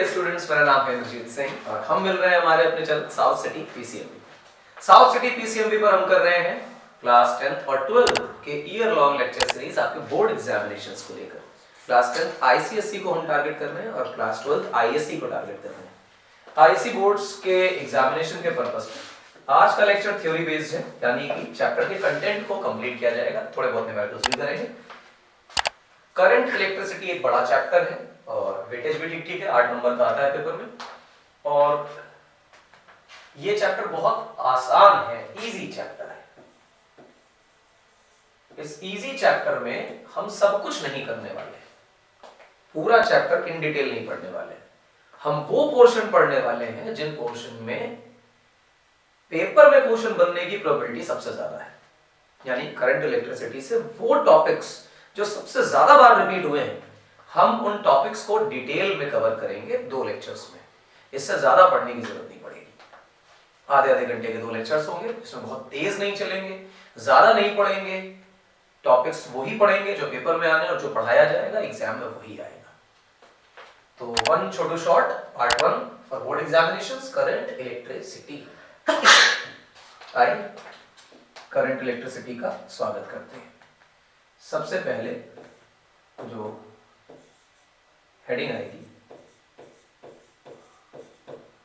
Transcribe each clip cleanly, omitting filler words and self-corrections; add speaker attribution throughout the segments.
Speaker 1: Dear students, मेरा नाम है इंद्रजीत सिंह और हम मिल रहे हैं हमारे अपने channel south city PCMB. South city PCMB पर हम कर रहे हैं क्लास 10th और 12th के ईयर लॉन्ग लेक्चर सीरीज आपके बोर्ड एग्जामिनेशंस को लेकर। क्लास 10th आईसीएसई को हम टारगेट कर रहे हैं और क्लास 12th आईएससी को टारगेट कर रहे हैं। आईएससी बोर्ड्स के एग्जामिनेशन के पर्पस में आज का लेक्चर थ्योरी बेस्ड है, यानी कि चैप्टर के कंटेंट को कंप्लीट किया जाएगा, थोड़े बहुत न्यूमेरिकल्स भी करेंगे। करंट इलेक्ट्रिसिटी एक बड़ा चैप्टर है और वेटेज भी ठीक है, 8 नंबर का आता है पेपर में। और ये चैप्टर बहुत आसान है, इजी चैप्टर है। इस इजी चैप्टर में हम सब कुछ नहीं करने वाले, पूरा चैप्टर इन डिटेल नहीं पढ़ने वाले। हम वो पोर्शन पढ़ने वाले हैं जिन पोर्शन में पेपर में क्वेश्चन बनने की प्रोबेबिलिटी सबसे ज्यादा है, यानी करंट इलेक्ट्रिसिटी से वो टॉपिक्स जो सबसे ज्यादा बार रिपीट हुए हैं, हम उन टॉपिक्स को डिटेल में कवर करेंगे 2 लेक्चर्स में। इससे ज्यादा पढ़ने की जरूरत नहीं पड़ेगी। आधे घंटे के 2 लेक्चर्स होंगे, इसमें बहुत तेज नहीं चलेंगे, ज्यादा नहीं पढ़ेंगे, टॉपिक्स वही पढ़ेंगे जो पेपर में आने और जो पढ़ाया जाएगा एग्जाम में वही आएगा। तो one Chhotu short part 1 for board examinations, current electricity. आइए करंट इलेक्ट्रिसिटी का स्वागत करते हैं। सबसे पहले जो हेडिंग आएगी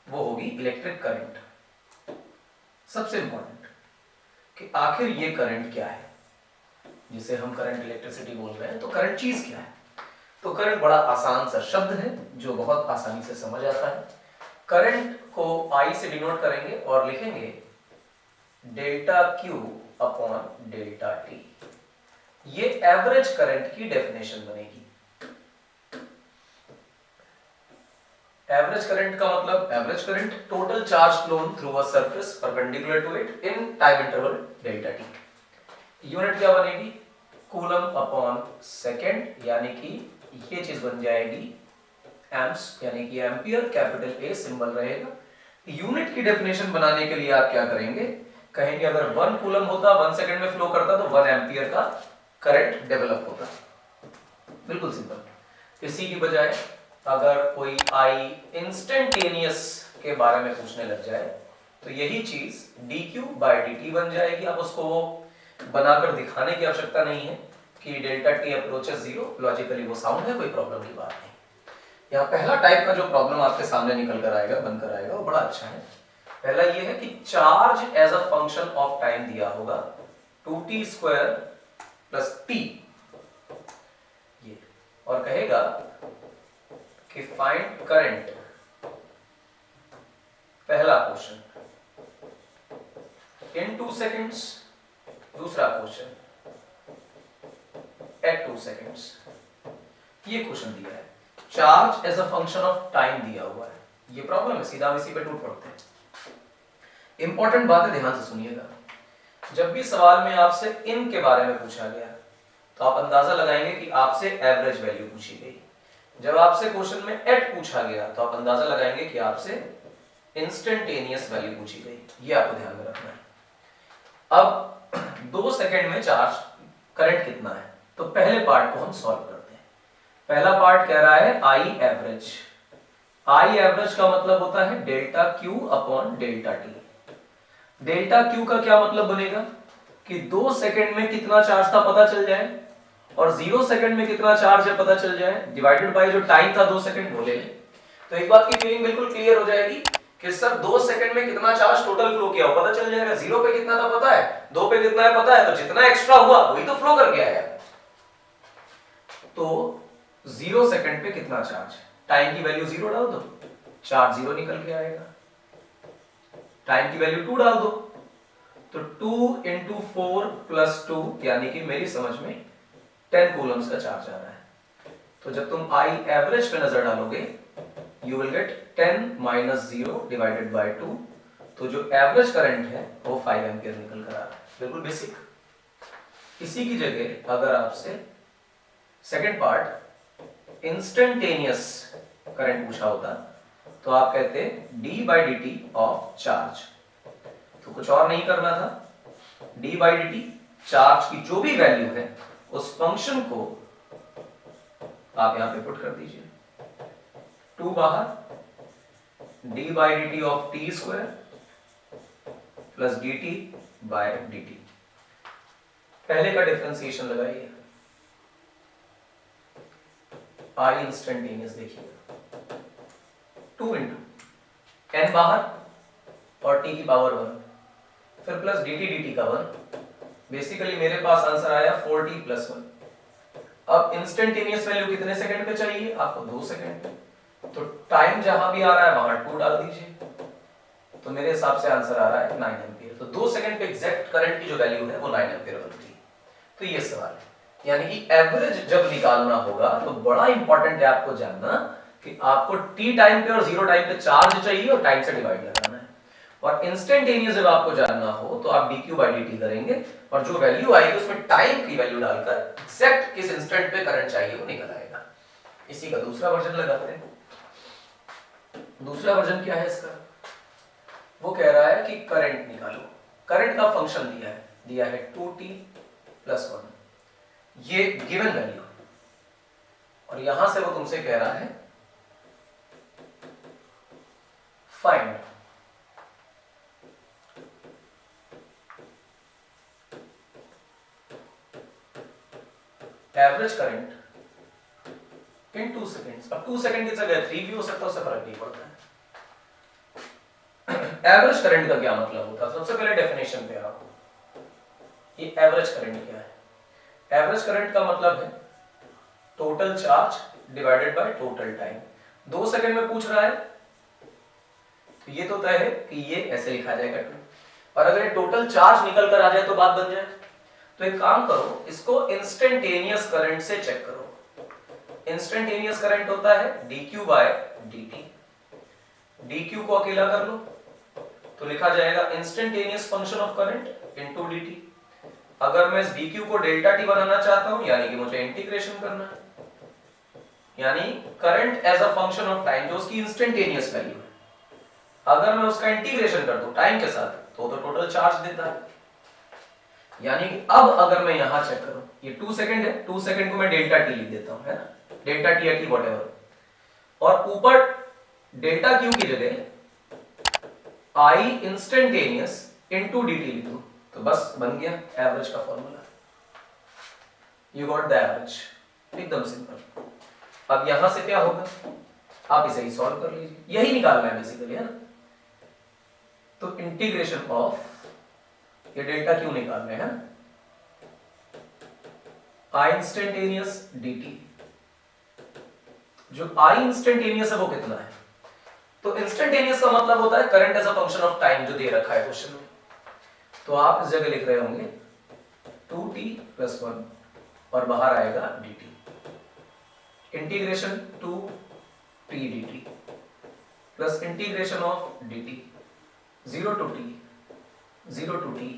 Speaker 1: वो होगी इलेक्ट्रिक करंट। सबसे इंपॉर्टेंट कि आखिर ये करंट क्या है जिसे हम करंट इलेक्ट्रिसिटी बोल रहे हैं। तो करंट चीज क्या है? तो करंट बड़ा आसान सा शब्द है जो बहुत आसानी से समझ आता है। करंट को आई से डिनोट करेंगे और लिखेंगे delta q upon delta t. ये एवरेज करंट की डेफिनेशन बनेगी। एवरेज करंट का मतलब average current total charge flown through a surface perpendicular to it in time interval delta t. Unit क्या बनेगी? कूलम अपॉन सेकेंड, यानी कि ये चीज बन जाएगी एम्प्स, यानी कि एम्पियर, कैपिटल ए सिंबल रहेगा। यूनिट की डेफिनेशन बनाने के लिए आप क्या करेंगे? कहेंगे अगर 1 कूलम होता, 1 सेकेंड में फ्लो करता तो 1 एम्पियर का करंट डेवलप होता। बिल्कुल सिंपल। इसी की बजाय अगर कोई आई इंस्टेंटेनियस के बारे में पूछने लग जाए तो यही चीज dq/dt बन जाएगी। अब उसको वो बनाकर दिखाने की आवश्यकता नहीं है कि डेल्टा टी अप्रोचेस 0, लॉजिकली वो साउंड है, कोई प्रॉब्लम की बात नहीं। यहाँ पहला टाइप का जो प्रॉब्लम आपके सामने निकल कर आएगा, बनकर आएगा, वो बड़ा अच्छा है। पहला ये है कि charge as a function of time दिया होगा 2t² + t, ये, और कहेगा कि फाइंड करंट। पहला क्वेश्चन इन 2 सेकेंड्स, दूसरा क्वेश्चन एट 2 सेकेंड्स। ये क्वेश्चन दिया है, charge as a function of time दिया हुआ है। ये प्रॉब्लम है, सीधा इसी पे टूट पड़ते हैं। इंपॉर्टेंट बात है, ध्यान से सुनिएगा। जब भी सवाल में आपसे इन के बारे में पूछा गया तो आप अंदाजा लगाएंगे कि आपसे एवरेज वैल्यू पूछी गई। जब आपसे क्वेश्चन में एट पूछा गया तो आप अंदाजा लगाएंगे कि आपसे इंस्टेंटेनियस वैल्यू पूछी गई। ये आपको ध्यान में रखना है। अब 2 सेकंड में चार्ज करंट कितना है, तो पहले पार्ट को हम सॉल्व करते हैं। पहला पार्ट कह रहा है आई एवरेज। आई एवरेज का मतलब होता है delta q upon delta T. Delta Q का क्या मतलब बनेगा कि 2 सेकंड में कितना चार्ज था पता चल जाए और 0 सेकंड में कितना चार्ज है पता चल जाए, डिवाइडेड बाय जो टाइम था 2 सेकंड वो ले लें। तो एक बात की फीलिंग बिल्कुल क्लियर हो जाएगी कि सर 2 सेकंड में कितना चार्ज टोटल फ्लो किया हो पता चल जाएगा। 0 पे कितना था पता है, 2 पे कितना है पता है, तो जितना एक्स्ट्रा हुआ वही तो फ्लो करके आया। तो 0 सेकंड पे कितना चार्ज, टाइम की वैल्यू 0 डाल दो, चार्ज 0 निकल के आएगा। टाइम की वैल्यू 2 डाल दो तो 2 × 4 + 2, यानी कि मेरी समझ में 10 कूलम्स का चार्ज आ रहा है। तो जब तुम आई एवरेज पे नजर डालोगे यू विल गेट 10 - 0 / 2। तो जो एवरेज करंट है वो 5 एम्पियर निकल कर आ रहा है। बिल्कुल बेसिक। इसी की जगह अगर आपसे सेकंड पार्ट इंस्टेंटेनियस करंट पूछा होता तो आप कहते d/dt ऑफ चार्ज। तो कुछ और नहीं करना था, d/dt चार्ज की जो भी वैल्यू है उस फंक्शन को आप यहां पे पुट कर दीजिए। 2 बाहर, d by dt of t square plus dt by dt। पहले का डिफरेंशिएशन लगाइए, आई इंस्टेंटेनियस देखिएगा 2 इंटू एन बाहर और t की पावर 1 फिर प्लस dt dt का 1, बेसिकली मेरे पास आंसर आया 4t प्लस 1। अब इंस्टेंटेनियस वैल्यू कितने सेकंड पे चाहिए आपको? 2 सेकंड पे, तो टाइम जहां भी आ रहा है वहां 2 डाल दीजिए, तो मेरे हिसाब से आंसर आ रहा है 9 एम्पीयर। तो 2 सेकंड पे एग्जैक्ट करंट की जो वैल्यू है वो 9 एम्पीयर बनती है। तो ये सवाल है, यानी कि एवरेज जब निकालना होगा तो बड़ा इंपॉर्टेंट है आपको जानना कि आपको t टाइम पे और 0 टाइम पे चार्ज चाहिए और टाइम से डिवाइड लगाना है। और इंस्टेंटेनियस जब आपको जानना हो तो आप dq by dt करेंगे और जो वैल्यू आएगी उसमें टाइम की वैल्यू डालकर एग्जैक्ट किस इंस्टेंट पे करंट चाहिए वो निकल आएगा। इसी का दूसरा वर्जन लगाते हैं। दूसरा वर्जन क्या है इसका? वो कह रहा है कि करंट निकालो। करंट का फंक्शन दिया है 2t प्लस 1, ये गिवन वैल्यू, और यहां से वो तुमसे कह रहा है find average current in 2 seconds. अब 2 सेकंड की जगह 3 भी हो सकता है, उससे फर्क नहीं पड़ता है। एवरेज करंट का क्या मतलब होता है? सबसे पहले डेफिनेशन पे आओ, ये एवरेज करंट क्या है? एवरेज करंट का मतलब है total charge divided by total time. 2 second में पूछ रहा है तो ये तो तय है कि ये ऐसे लिखा जाएगा 2, और अगर ये टोटल चार्ज निकल कर आ जाए तो बात बन जाए। तो एक काम करो, इसको इंस्टेंटेनियस करंट से चेक करो। इंस्टेंटेनियस करंट होता है dq by dt। dq को अकेला कर लो तो लिखा जाएगा instantaneous function of current into dt। अगर मैं इस dq को डेल्टा t बनाना चाहता हूं, यानी कि मुझे इंटीग्रेशन करना है, यानी current as a function of time जो उसकी इंस्टेंटेनियस वैल्यू है, अगर मैं उसका इंटीग्रेशन कर दूं टाइम के साथ तो टोटल चार्ज देता है। यानी कि अब अगर मैं यहां चेक करूं, ये 2 सेकंड है, 2 सेकंड को मैं डेल्टा टी लिख देता हूं, है ना, डेल्टा टी या टी व्हाटएवर, और ऊपर डेल्टा क्यू की जगह आई इंस्टेंटेनियस इनटू डीटी लिख दूं तो बस बन गया एवरेज का formula. You got the average, एकदम सिंपल। अब यहां से क्या होगा, आप इसे ही सॉल्व कर लीजिए, यही निकालना है बेसिकली, है ना। तो इंटीग्रेशन ऑफ ये डेल्टा क्यू निकालना है ना, आई इंस्टेंटेनियस dt। जो आई इंस्टेंटेनियस है वो कितना है? तो इंस्टेंटेनियस का मतलब होता है current as a function of time जो दे रखा है क्वेश्चन में। तो आप इस जगह लिख रहे होंगे 2t प्लस 1 और बाहर आएगा dt, integration 2t dt plus integration of dt 0 to t।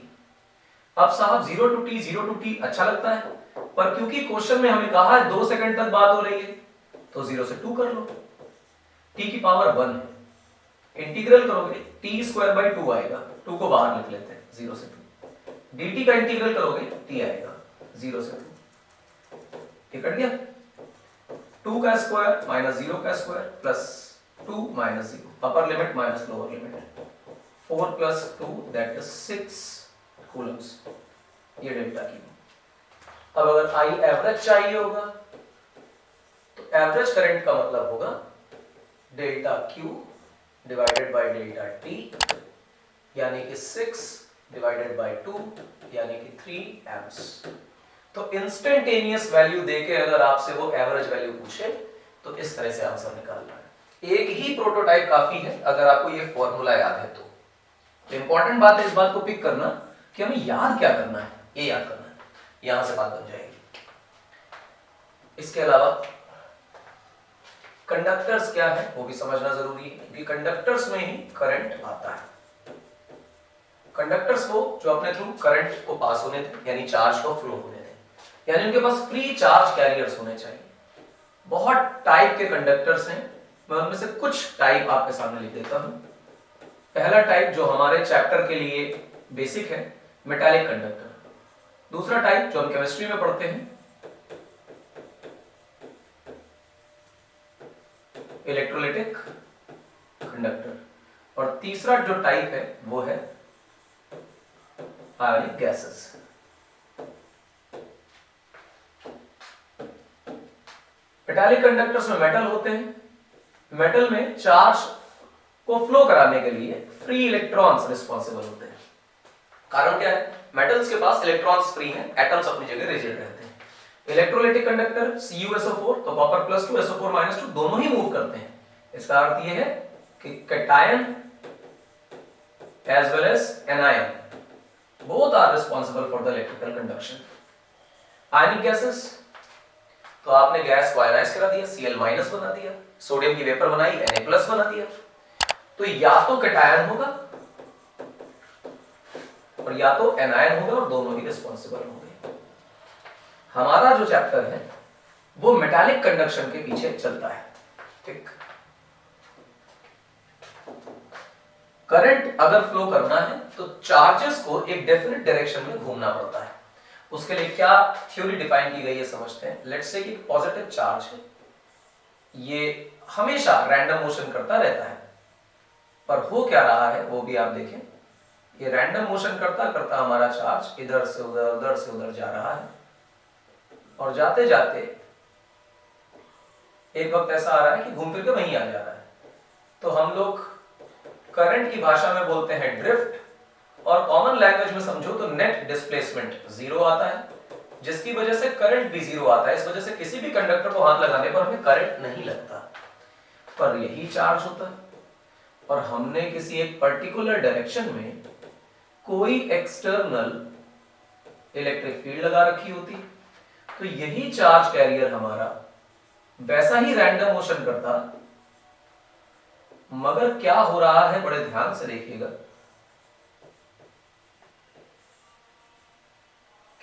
Speaker 1: अब साहब 0 टू t अच्छा लगता है, पर क्योंकि क्वेश्चन में हमें कहा है 2 सेकंड तक बात हो रही है तो 0 से 2 कर लो, t की पावर 1 है, इंटीग्रल करोगे t स्क्वायर बाई 2 आएगा, 2 को बाहर लिख लेते हैं, 0 से 2, dt का इंटीग्रल करोगे t आएगा 0 से 2, ये कट गया, 2 का स्क्वायर माइनस 0 का square plus 2 minus 0, upper limit minus lower limit, 4 plus 2 that is 6 Coulomb's, ये डेल्टा क्यू। अब अगर आई एवरेज चाहिए होगा तो एवरेज करंट का मतलब होगा delta Q divided by delta T, यानी कि 6 डिवाइडेड बाय 2 यानी कि 3 एम्प्स। तो इंस्टेंटेनियस वैल्यू देके अगर आपसे वो एवरेज वैल्यू पूछे तो इस तरह से आंसर निकालना है। एक ही प्रोटोटाइप काफी है अगर आपको ये फॉर्मूला याद है तो। इंपॉर्टेंट बात है इस बात को पिक करना कि हमें याद क्या करना है, ये याद करना है, यहां से बात बन जाएगी। इसके अलावा कंडक्टर्स क्या है वो भी समझना जरूरी है, क्योंकि कंडक्टर्स में ही करंट आता है। कंडक्टर्स वो जो अपने थ्रू करंट को पास होने दें, यानी चार्ज को फ्लो होने दें, यानी उनके पास फ्री चार्ज कैरियर्स होने चाहिए। बहुत टाइप के कंडक्टर्स हैं, मैं उनमें से कुछ टाइप आपके सामने लिख देता हूं। पहला टाइप जो हमारे चैप्टर के लिए बेसिक है, मेटालिक कंडक्टर। दूसरा टाइप जो हम केमिस्ट्री में पढ़ते हैं इलेक्ट्रोलिटिक कंडक्टर, और तीसरा जो टाइप है वो है आयोनिक गैसेस। मेटालिक कंडक्टर्स में मेटल होते हैं, मेटल में चार्ज को फ्लो कराने के लिए फ्री इलेक्ट्रॉन्स रिस्पॉन्सिबल होते हैं। कारण क्या है? मेटल्स के पास इलेक्ट्रॉन्स फ्री हैं, एटम्स अपनी जगह रिजिड रहते हैं। इलेक्ट्रोलिटिक कंडक्टर CuSO4 तो कॉपर +2 SO4 -2 दोनों ही मूव करते हैं। इसका अर्थ यह है कि cation as well as anion both are responsible for the electrical conduction. Ionic gases तो आपने गैस को आयनाइज करा दिया, Cl- बना दिया, सोडियम की वेपर बनाई, Na+ बना दिया, तो या तो कैटायन होगा और या तो एनायन होगा, और दोनों ही रिस्पॉन्सिबल होंगे। हमारा जो चैप्टर है वो मेटालिक कंडक्शन के पीछे चलता है। ठीक, करंट अगर फ्लो करना है तो चार्जेस को एक डेफिनेट डायरेक्शन में घूमना पड़ता है। उसके लिए क्या थ्योरी डिफाइन की गई है समझते हैं। लेट्स से कि पॉजिटिव चार्ज है, ये हमेशा रैंडम मोशन करता रहता है, पर हो क्या रहा है वो भी आप देखें। ये रैंडम मोशन करता करता हमारा चार्ज इधर से उधर, उधर से उधर जा रहा है, और जाते जाते एक वक्त ऐसा आ रहा है कि घूम फिर के वहीं आ जा रहा है। तो हम लोग करंट की भाषा में बोलते हैं ड्रिफ्ट, और कॉमन लैंग्वेज में समझो तो नेट डिस्प्लेसमेंट 0 आता है, जिसकी वजह से करंट भी 0 आता है। इस वजह से किसी भी कंडक्टर को हाथ लगाने पर हमें करंट नहीं लगता, पर यही चार्ज होता है। और हमने किसी एक पर्टिकुलर डायरेक्शन में कोई एक्सटर्नल इलेक्ट्रिक फील्ड लगा रखी होती, तो यही चार्ज कैरियर हमारा वैसा ही रैंडम मोशन करता। मगर क्या हो रहा है, बड़े ध्यान से देखिएगा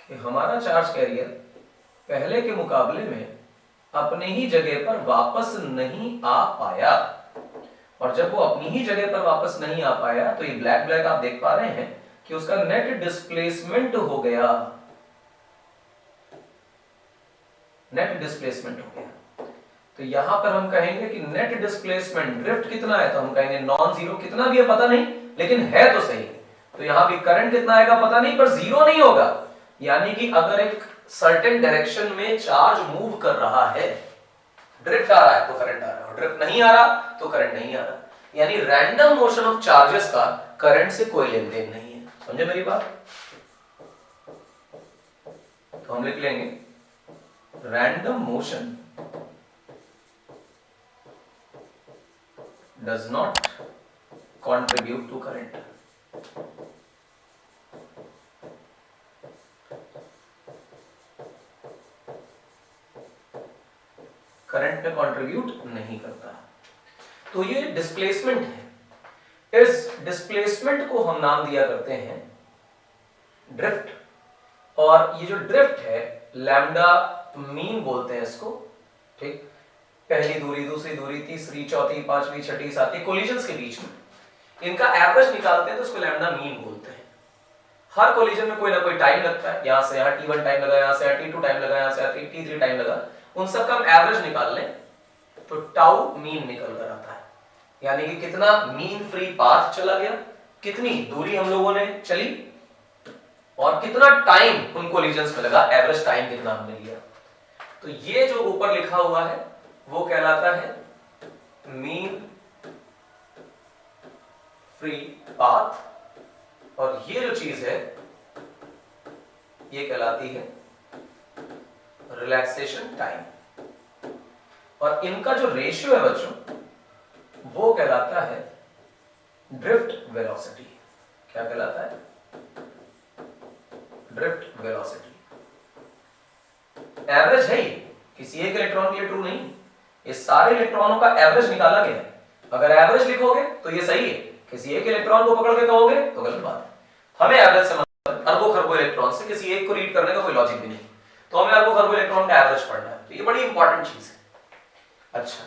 Speaker 1: कि हमारा चार्ज कैरियर पहले के मुकाबले में अपने ही जगह पर वापस नहीं आ पाया, और जब वो अपनी ही जगह पर वापस नहीं आ पाया तो ये ब्लैक ब्लैक आप देख पा रहे हैं कि उसका नेट डिस्प्लेसमेंट हो गया, नेट डिस्प्लेसमेंट हो गया। तो यहां पर हम कहेंगे कि नेट डिस्प्लेसमेंट ड्रिफ्ट कितना है, तो हम कहेंगे नॉन जीरो। कितना भी है पता नहीं, लेकिन है तो सही। तो यहां भी करंट कितना आएगा पता नहीं, पर जीरो नहीं होगा। यानी कि अगर एक सर्टेन डायरेक्शन में चार्ज मूव कर रहा है, ड्रिफ्ट आ रहा है तो करंट आ रहा है, और ड्रिफ्ट नहीं आ रहा तो करंट नहीं आ रहा। यानी रैंडम मोशन ऑफ चार्जेस का करंट से कोई लेन देन नहीं है। समझे मेरी बात? तो हम लिख लेंगे random motion does not contribute to current. Current में कंट्रीब्यूट नहीं करता। तो ये डिस्प्लेसमेंट है, इस डिस्प्लेसमेंट को हम नाम दिया करते हैं ड्रिफ्ट। और ये जो ड्रिफ्ट है लैम्डा मीन बोलते हैं इसको। ठीक, पहली दूरी, दूसरी दूरी, तीसरी, चौथी, पांचवी, छठी, सातवीं कोलिजन्स के बीच में इनका एवरेज निकालते हैं तो उसको लैम्डा मीन बोलते हैं। हर कोलिजन में कोई ना कोई टाइम लगता है, यहां से यहां T1 टाइम लगा, यहां से यहां T2 टाइम लगा, यहां से यहां T3 टाइम लगा। उन सब का हम एवरेज निकाल लें तो टाउ मीन निकल कर आता है। यानी कि कितना मीन फ्री पाथ चला गया, कितनी दूरी हम लोगों ने चली, और कितना टाइम उन कोलिजन्स में लगा, एवरेज टाइम कितना हमने लिया। तो ये जो ऊपर लिखा हुआ है वो कहलाता है मीन फ्री पाथ, और ये जो चीज है ये कहलाती है रिलैक्सेशन टाइम। और इनका जो रेशियो है बच्चों वो कहलाता है ड्रिफ्ट वेलोसिटी। क्या कहलाता है? Drift velocity. एवरेज है ये, किसी एक इलेक्ट्रॉन के लिए ट्रू नहीं, ये सारे इलेक्ट्रॉनों का एवरेज निकाला गया है। अगर एवरेज लिखोगे तो ये सही है, किसी एक इलेक्ट्रॉन को पकड़ के कहोगे तो गलत बात है। हमें एवरेज से मतलब अरबों खरबों इलेक्ट्रॉन से किसी एक को रीड करने का कोई लॉजिक भी नहीं, तो हमें अरबों खरबों इलेक्ट्रॉन का एवरेज पढ़ना है। तो ये बड़ी इंपॉर्टेंट चीज है। अच्छा,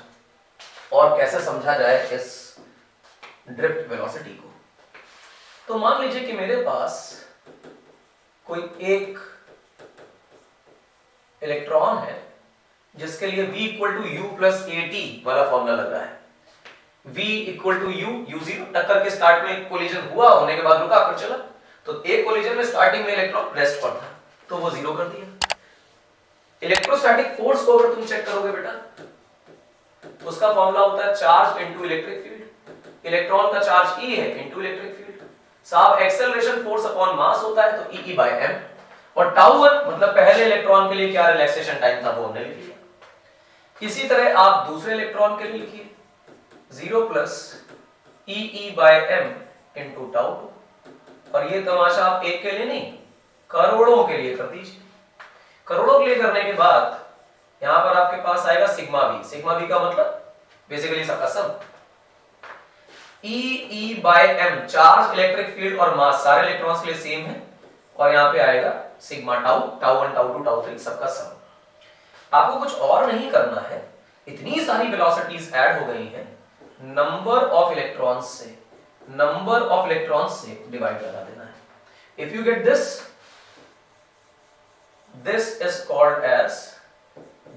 Speaker 1: और कैसे समझा जाए इस ड्रिफ्ट वेलोसिटी को? तो मान लीजिए कि मेरे पास कोई एक इलेक्ट्रॉन है जिसके लिए v equal to u plus a t वाला फॉर्मूला लग रहा है। v equal to u, u zero, टक्कर के स्टार्ट में कोलिजन हुआ, होने के बाद रुका, फिर चला, तो एक कोलिजन में स्टार्टिंग में इलेक्ट्रॉन रेस्ट पर था, तो वो जीरो कर दिया। इलेक्ट्रोस्टैटिक फोर्स को अगर तुम चेक करोगे बेटा, उसका फॉर्मूला होता है charge into electric field. Electron का चार्ज E है इनटू इलेक्ट्रिक फील्ड। साहब एक्सेलरेशन फोर्स अपॉन मास होता है, तो E बाय m, और टाउ 1 मतलब पहले इलेक्ट्रॉन के लिए क्या रिलैक्सेशन टाइम था वो हमने लिख लिया। इसी तरह आप दूसरे इलेक्ट्रॉन के लिए लिखिए 0 plus E by m into tau 2। और ये तमाशा आप एक के लिए नहीं, करोड़ों के लिए कर दीजिए। करोड़ों के लिए करने के बाद यहां पर आपके पास आएगा सिग्मा बी। सिग्मा बी का मतलब बेसिकली सबका sum. E by m charge, electric field और मास सारे इलेक्ट्रॉन्स के लिए सेम है, और यहां पे आएगा sigma tau, tau 1 tau 2 tau 3 सबका सम। आपको कुछ और नहीं करना है, इतनी सारी वेलोसिटीज ऐड हो गई हैं, नंबर ऑफ इलेक्ट्रॉन्स से डिवाइड करा देना है। If you get this is called as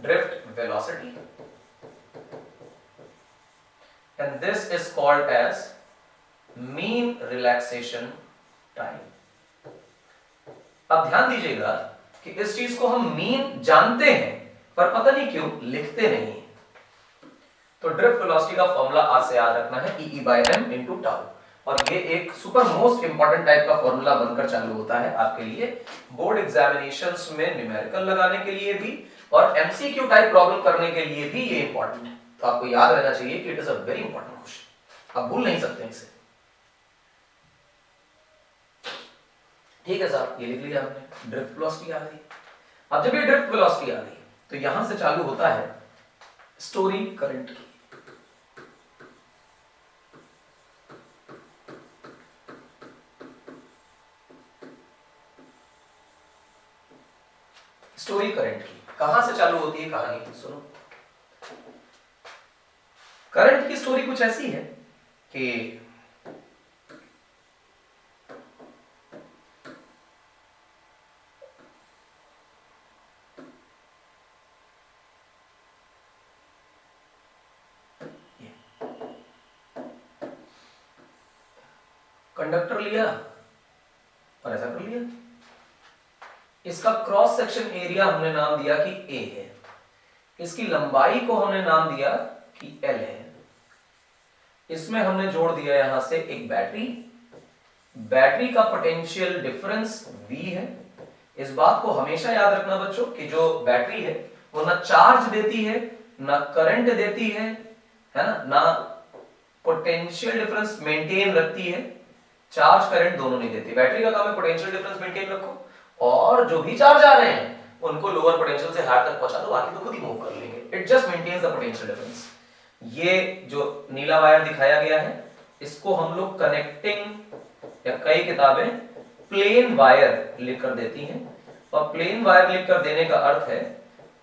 Speaker 1: drift velocity and this is called as mean relaxation time। अब ध्यान दीजिएगा कि इस चीज को हम मीन जानते हैं पर पता नहीं क्यों लिखते नहीं। तो ड्रिफ्ट वेलोसिटी का फॉर्मूला आज से याद रखना है E by m into tau, और ये एक सुपर मोस्ट इंपॉर्टेंट टाइप का फॉर्मूला बनकर चालू होता है आपके लिए बोर्ड एग्जामिनेशंस में न्यूमेरिकल लगाने के लिए भी, और एमसीक्यू टाइप प्रॉब्लम करने के लिए भी ये इंपॉर्टेंट है। तो आपको याद रहना चाहिए कि it is a very important question, आप भूल नहीं सकते इसे। ठीक है साहब, ये लिख लिया हमने, ड्रिफ्ट वेलोसिटी आ गई। अब जब ये ड्रिफ्ट वेलोसिटी आ गई तो यहां से चालू होता है स्टोरी करंट की। स्टोरी करंट की कहां से चालू होती है कहानी, सुनो। करंट की स्टोरी कुछ ऐसी है कि कंडक्टर लिया और ऐसा कर लिया, इसका क्रॉस सेक्शन एरिया हमने नाम दिया कि A है, इसकी लंबाई को हमने नाम दिया कि L है, इसमें हमने जोड़ दिया यहां से एक बैटरी, बैटरी का पोटेंशियल डिफरेंस V है। इस बात को हमेशा याद रखना बच्चों कि जो बैटरी है वो ना चार्ज देती है ना करंट देती है ना पोटेंशियल डिफरेंस मेंटेन रखती है, चार्ज करंट दोनों नहीं देती। बैटरी का काम है पोटेंशियल डिफरेंस मेंटेन रखो, और जो भी चार्ज आ रहे हैं उनको लोअर पोटेंशियल से हायर तक पहुंचा दो, बाकी तो खुद ही मूव कर लेंगे। It just maintains the potential difference. ये जो नीला वायर दिखाया गया है इसको हम लोग कनेक्टिंग या कई किताबें प्लेन वायर लिखकर देती हैं, और प्लेन वायर लिखकर देने का अर्थ है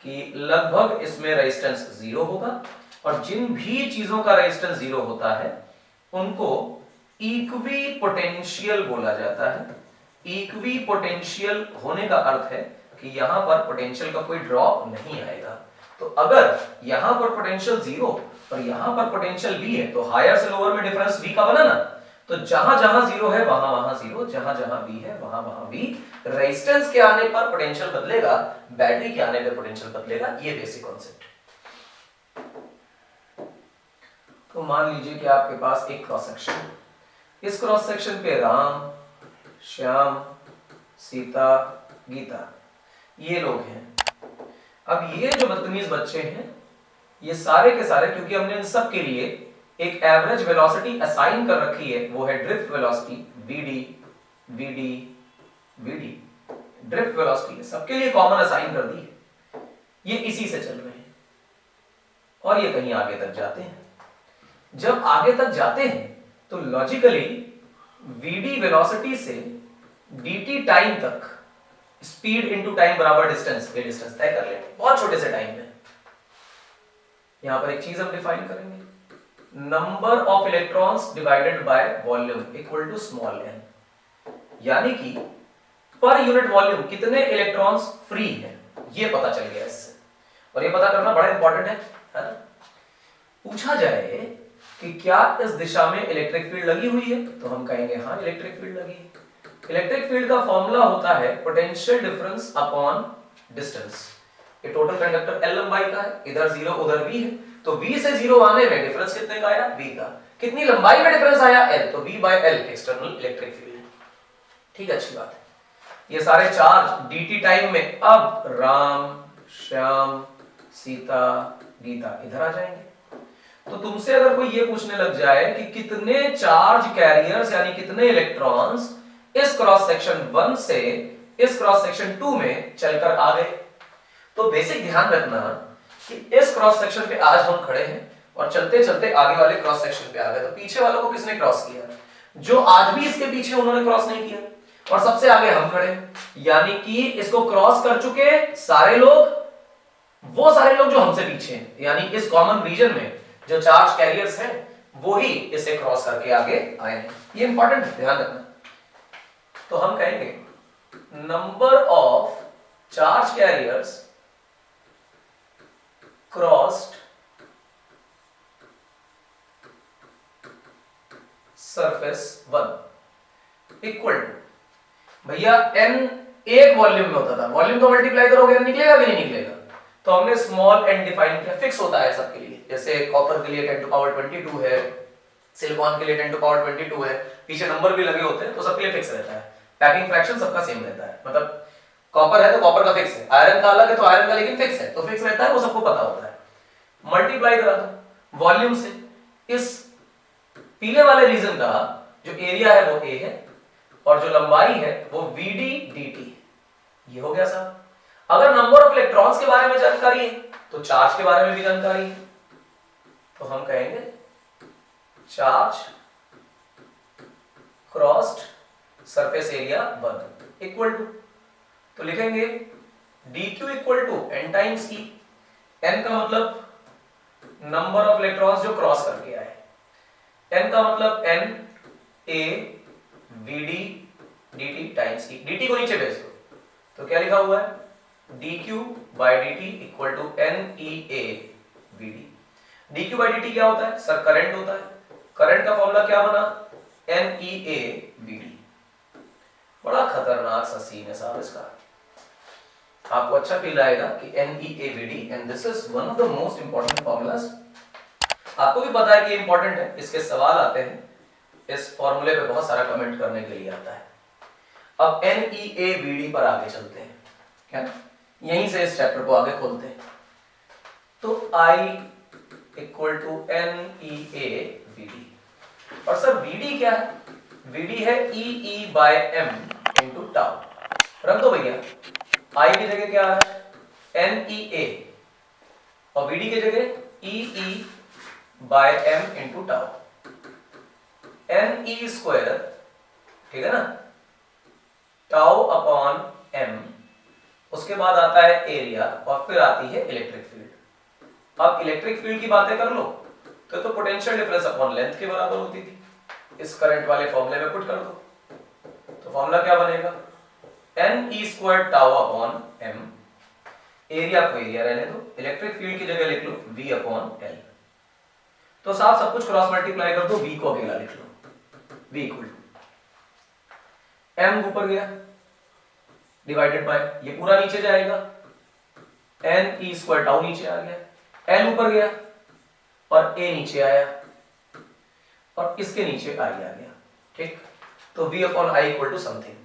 Speaker 1: कि लगभग इसमें रेजिस्टेंस जीरो होगा, और जिन भी चीजों का रेजिस्टेंस जीरो होता है उनको इक्वी पोटेंशियल बोला जाता है। इक्वी पोटेंशियल होने का अर्थ है कि यहां पर पोटेंशियल का कोई ड्रॉप नहीं आएगा। तो अगर यहां पर पोटेंशियल जीरो और यहां पर पोटेंशियल V है तो हायर से लोअर में डिफरेंस V का बना ना, तो जहां जहां जीरो है वहां वहां जीरो, जहां जहां V है वहां वहां V। रेजिस्टेंस के आने पर पोटेंशियल बदलेगा, बैटरी के आने पर पोटेंशियल बदलेगा, ये बेसिक कॉन्सेप्ट। तो मान लीजिए कि आपके पास एक क्रॉस सेक्शन, इस क्रॉस सेक्शन पे राम, श्याम, सीता, गीता ये लोग हैं। अब ये जो बदतमीज बच्चे हैं ये सारे के सारे, क्योंकि हमने इन सब के लिए एक एवरेज वेलोसिटी असाइन कर रखी है, वो है drift velocity vd vd vd, drift velocity सबके लिए कॉमन असाइन कर दी है। ये इसी से चल रहे हैं और ये कहीं आगे तक जाते हैं। जब आगे तक जाते हैं तो लॉजिकली वीडी वेलोसिटी से dt टाइम तक स्पीड इनटू टाइम बराबर डिस्टेंस, ये डिस्टेंस तय कर लेंगे बहुत छोटे से टाइम में। यहां पर एक चीज हम डिफाइन करेंगे, number of electrons divided by volume equal to small n, यानी कि पर यूनिट वॉल्यूम कितने इलेक्ट्रॉन्स फ्री हैं ये पता चल गया इससे। और ये पता करना बड़ा इंपॉर्टेंट है ना। पूछा जाए कि क्या इस दिशा में इलेक्ट्रिक फील्ड लगी हुई है, तो हम कहेंगे हाँ इलेक्ट्रिक फील्ड लगी है। इलेक्ट्रिक फील्ड का फॉर्मूला होता है पोटेंशियल डिफरेंस अपॉन डिस्टेंस। ये टोटल कंडक्टर L लंबाई का है, इधर 0 उधर V है, तो V से 0 आने में डिफरेंस कितने का आया, V का। कितनी लंबाई में डिफरेंस आया, L, तो V/L एक्सटर्नल इलेक्ट्रिक फील्ड। ठीक है, अच्छी बात है। ये सारे चार्ज dt टाइम में अब राम, श्याम, सीता, गीता इधर आ जाएंगे। तो तुमसे अगर कोई ये पूछने लग जाए कि कितने चार्ज कैरियर्स यानी कितने इलेक्ट्रॉन्स इस क्रॉस सेक्शन 1 से इस क्रॉस सेक्शन 2 में चलकर आ गए, तो बेसिक ध्यान रखना कि इस क्रॉस सेक्शन पे आज हम खड़े हैं और चलते चलते आगे वाले क्रॉस सेक्शन पे आ गए, तो पीछे वालों को किसने क्रॉस किया, जो आज भी इसके पीछे उन्होंने क्रॉस नहीं किया, और सबसे आगे हम खड़े हैं, यानी कि इसको क्रॉस कर चुके सारे लोग, वो सारे लोग जो हमसे पीछे हैं, यानी इस कॉमन रीजन में जो चार्ज कैरियर्स हैं वो ही इसे क्रॉस करके आगे आए हैं। ये इंपॉर्टेंट है, ध्यान रखना। तो हम कहेंगे number of charge carriers crossed surface 1 equal to, भैया n एक वॉल्यूम में होता था, वॉल्यूम तो मल्टीप्लाई करोगे निकलेगा कि नहीं निकलेगा, तो हमने स्मॉल n डिफाइन किया, फिक्स होता है सबके लिए। जैसे कॉपर के लिए 10 टू पावर 22 है, सिलिकॉन के लिए 10 टू पावर 22 है, पीछे नंबर भी लगे होते हैं, तो सबके लिए फिक्स रहता है। पैकिंग फ्रैक्शन सबका सेम रहता है, मतलब कॉपर है तो कॉपर का फिक्स है, आयरन का अलग है तो आयरन का लेकिन फिक्स है, तो फिक्स रहता है, वो सबको पता होता है। मल्टीप्लाई करा दो वॉल्यूम से, इस पीले वाले रीजन का जो एरिया है वो a है और जो लंबाई है वो vd dt, ये हो गया साहब। अगर नंबर ऑफ इलेक्ट्रॉन्स के बारे में जानकारी है तो चार्ज के बारे में भी जानकारी है, तो हम कहेंगे charge crossed surface area 1 equal to, तो लिखेंगे dq equal to n times e, n का मतलब नंबर ऑफ इलेक्ट्रॉन्स जो क्रॉस करके आए, n का मतलब n a vd dt times e, dt को नीचे भेज दो, तो क्या लिखा हुआ है dq by dt equal to n e a vd। dq by dt क्या होता है सर, करंट होता है, करंट का फॉर्मूला क्या बना n e a vd। बड़ा खतरनाक सा सीन है साहब इसका, आपको अच्छा फील आएगा कि n e a vd and this is one of the most important formulas. आपको भी पता है कि इंपॉर्टेंट है, इसके सवाल आते हैं, इस फॉर्मूले पे बहुत सारा कमेंट करने के लिए आता है। अब n e a vd पर आगे चलते हैं, क्या यहीं से इस चैप्टर को आगे खोलते हैं। तो I equal to n e a vd, और सर vd क्या है, vd है e e by m into tau. रख दो भैया, I की जगह क्या है n e a और vd की जगह e e by m into tau, n e square, ठीक है ना, टाउ अपॉन m, उसके बाद आता है एरिया और फिर आती है इलेक्ट्रिक फील्ड। अब इलेक्ट्रिक फील्ड की बातें कर लो तो पोटेंशियल डिफरेंस अपॉन लेंथ के बराबर होती थी, इस करंट वाले फॉर्मूले में पुट कर दो, तो फॉर्मूला क्या बनेगा n e square tau upon m, area को एरिया रहने दो, इलेक्ट्रिक फील्ड की जगह लिख लो v अपॉन l। तो साहब सब कुछ क्रॉस मल्टीप्लाई कर दो, v को अकेला लिख लो, v इक्वल टू m ऊपर गया डिवाइडेड बाय, ये पूरा नीचे जाएगा, n e स्क्वायर टाउ नीचे आ गया, l ऊपर गया और a नीचे आया और इसके नीचे i आ गया, ठीक। तो v upon i equal to something.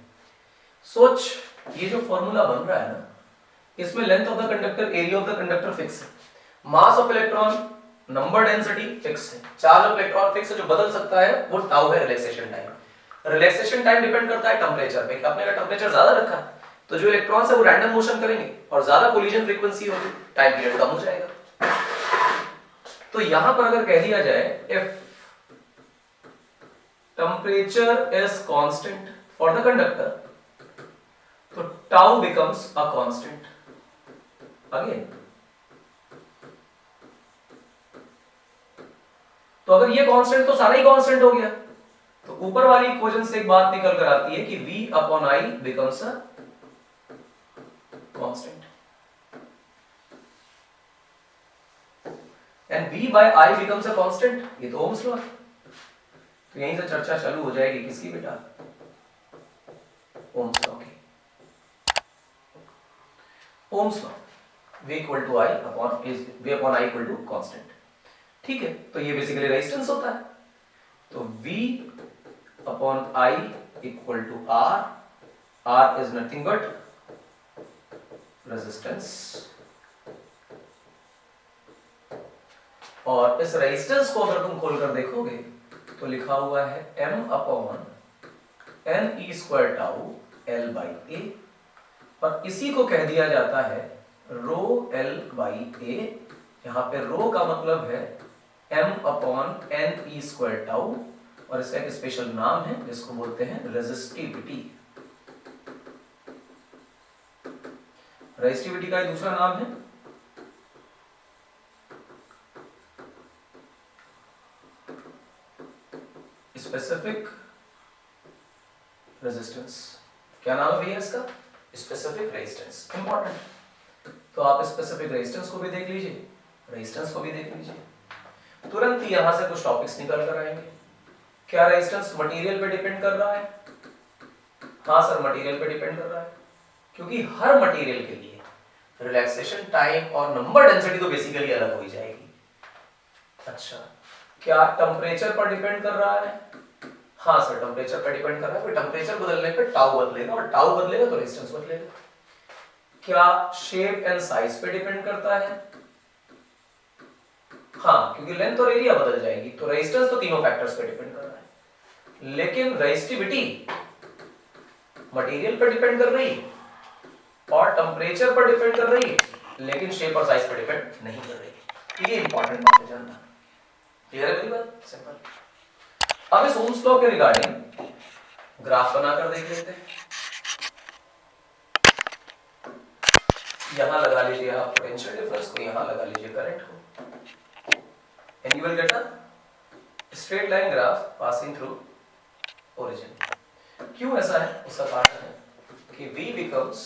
Speaker 1: सोच, ये जो फॉर्मूला बन रहा है ना, इसमें length of the conductor, area of the conductor fix है, mass of electron, number density fix है, चार्ज ऑफ इलेक्ट्रॉन फिक्स है, जो बदल सकता है वो टाउ है, relaxation time. Relaxation time depend करता है टेंपरेचर पे, कि आपने अगर टेंपरेचर ज्यादा रखा तो जो इलेक्ट्रॉन्स है वो रैंडम मोशन करेंगे और ज्यादा कोलिजन फ्रीक्वेंसी होगी, टाइम पीरियड कम हो जाएगा। तो यहां पर अगर कह दिया जाए if temperature is constant for the conductor, तो tau becomes a constant again. तो अगर ये कांस्टेंट तो सारा ही कांस्टेंट हो गया, तो ऊपर वाली इक्वेशन से एक बात निकल कर आती है कि v upon i becomes a constant. And V by I becomes a constant, ये तो ओम्स लॉ है। तो यहीं से चर्चा चालू हो जाएगी किसकी बेटा, ओम्स लॉ की। Ohm's law V equal to I upon is V upon I equal to constant, ठीक है। तो ये बेसिकली रेजिस्टेंस होता है, तो V upon I equal to R, R is nothing but resistance, और इस रेजिस्टेंस को अगर तुम खोलकर देखोगे तो लिखा हुआ है m upon n e square tau l by a, और इसी को कह दिया जाता है रो l बाई a। यहाँ पे रो का मतलब है m upon n e square tau, और इसका एक स्पेशल नाम है जिसको बोलते हैं रेजिस्टिविटी। रेजिस्टिविटी का एक दूसरा नाम है स्पेसिफिक रेजिस्टेंस। क्या नाम है भैया इसका, स्पेसिफिक रेजिस्टेंस। इंपॉर्टेंट, तो आप स्पेसिफिक रेजिस्टेंस को भी देख लीजिए, रेजिस्टेंस को भी देख लीजिए। तुरंत ही यहां से कुछ टॉपिक्स निकल कर आएंगे। क्या रेजिस्टेंस मटेरियल पे डिपेंड कर रहा है? हाँ सर, मटेरियल पे डिपेंड कर रहा है, क्योंकि हर मटेरियल के लिए रिलैक्सेशन टाइम और नंबर डेंसिटी तो बेसिकली अलग हो ही जाएगी। अच्छा, क्या टेम्परेचर पर डिपेंड कर रहा है? हाँ सर, टेम्परेचर पर डिपेंड कर रहा है, टेम्परेचर बदलने पे टाउ बदलेगा, और टाउ बदलेगा तो रेजिस्टेंस बदलेगा। क्या शेप एंड साइज पे डिपेंड करता है? हाँ, क्योंकि लेंथ और एरिया बदल जाएगी, तो रेजिस्टेंस तो तीनों फैक्टर्स पे डिपेंड कर रहा है। लेकिन रेजिस्टिविटी मटेरियल पर डिपेंड कर रही और टेम्परेचर पर डिपेंड कर रही, लेकिन शेप और साइज पर डिपेंड नहीं कर रही। ये इंपॉर्टेंट बात है जानना। क्लियर है मेरी बात? सिंपल। अब इस ओम्स लॉ के रिगार्डिंग ग्राफ बनाकर देख लेते हैं। यहां लगा लीजिए आप पोटेंशियल डिफरेंस को, यहां लगा लीजिए करंट को, and you will get a straight line graph passing through origin. क्यों ऐसा है उसका कारण है कि V becomes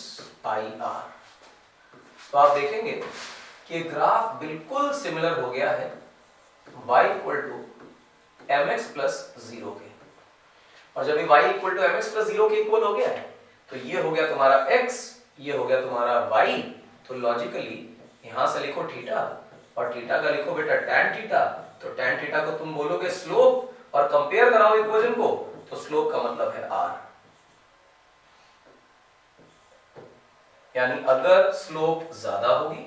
Speaker 1: IR। तो आप देखेंगे कि ग्राफ बिल्कुल सिमिलर हो गया है y equal to mx plus 0 के, और जब ये y equal to mx plus 0 के इक्वल हो गया है तो ये हो गया तुम्हारा x, ये हो गया तुम्हारा y। तो लॉजिकली यहां से लिखो थीटा, और थीटा का लिखो बेटा tan थीटा, तो tan थीटा को तुम बोलोगे स्लोप, और कंपेयर कराओ इक्वेशन को, तो स्लोप का मतलब है r। यानी अगर स्लोप ज्यादा होगी